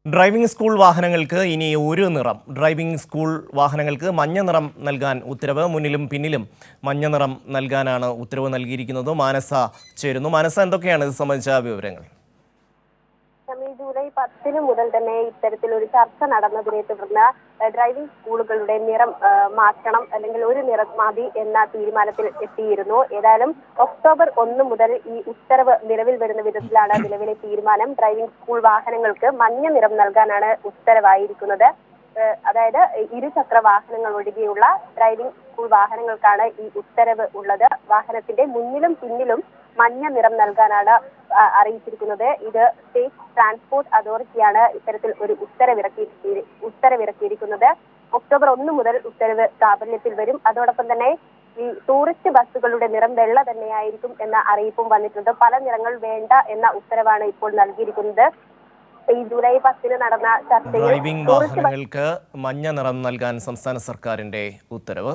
Driving school വാഹനങ്ങൾക്ക് ഇനി ഒരു നിറം. ഡ്രൈവിംഗ് സ്കൂൾ വാഹനങ്ങൾക്ക് മഞ്ഞ നിറം നൽകാൻ ഉത്തരവ്. മുന്നിലും പിന്നിലും മഞ്ഞ നിറം നൽകാനാണ് ഉത്തരവ് നൽകിയിരിക്കുന്നത്. മാനസ ചേരുന്നു. മാനസ, എന്തൊക്കെയാണ് ഇത് സംബന്ധിച്ച വിവരങ്ങൾ? ജൂലൈ 10 മുതൽ തന്നെ ഇത്തരത്തിലൊരു ചർച്ച നടന്നതിനെ തുടർന്ന് ഡ്രൈവിംഗ് സ്കൂളുകളുടെ നിറം മാറ്റണം, അല്ലെങ്കിൽ ഒരു നിറം മതി എന്ന തീരുമാനത്തിൽ എത്തിയിരുന്നു. ഏതായാലും ഒക്ടോബർ 1 മുതൽ ഈ ഉത്തരവ് നിലവിൽ വരുന്ന വിധത്തിലാണ് നിലവിലെ തീരുമാനം. ഡ്രൈവിംഗ് സ്കൂൾ വാഹനങ്ങൾക്ക് മഞ്ഞ നിറം നൽകാനാണ് ഉത്തരവായിരിക്കുന്നത്. അതായത് ഇരുചക്ര വാഹനങ്ങൾ ഒഴികെയുള്ള ഡ്രൈവിംഗ് സ്കൂൾ വാഹനങ്ങൾക്കാണ് ഈ ഉത്തരവ് ഉള്ളത്. വാഹനത്തിന്റെ മുന്നിലും പിന്നിലും മഞ്ഞ നിറം നൽകാനാണ് അറിയിച്ചിരിക്കുന്നത്. ഇത് സ്റ്റേറ്റ് ട്രാൻസ്പോർട്ട് അതോറിറ്റിയാണ് ഇത്തരത്തിൽ ഒരു ഉത്തരവിറക്കിയിരിക്കുന്നത്. ഒക്ടോബർ 1 മുതൽ ഉത്തരവ് പ്രാബല്യത്തിൽ വരും. അതോടൊപ്പം തന്നെ ഈ ടൂറിസ്റ്റ് ബസ്സുകളുടെ നിറം വെള്ള തന്നെയായിരിക്കും എന്ന അറിയിപ്പും വന്നിട്ടുണ്ട്. പല നിറങ്ങൾ വേണ്ട എന്ന ഉത്തരവാണ് ഇപ്പോൾ നൽകിയിരിക്കുന്നത്. ഈ ജൂലൈ 10 നടന്ന ചർച്ചയിൽ ഡ്രൈവിംഗ് വാഹനങ്ങൾക്ക് മഞ്ഞ നിറം നൽകാൻ സംസ്ഥാന സർക്കാരിന്റെ ഉത്തരവ്.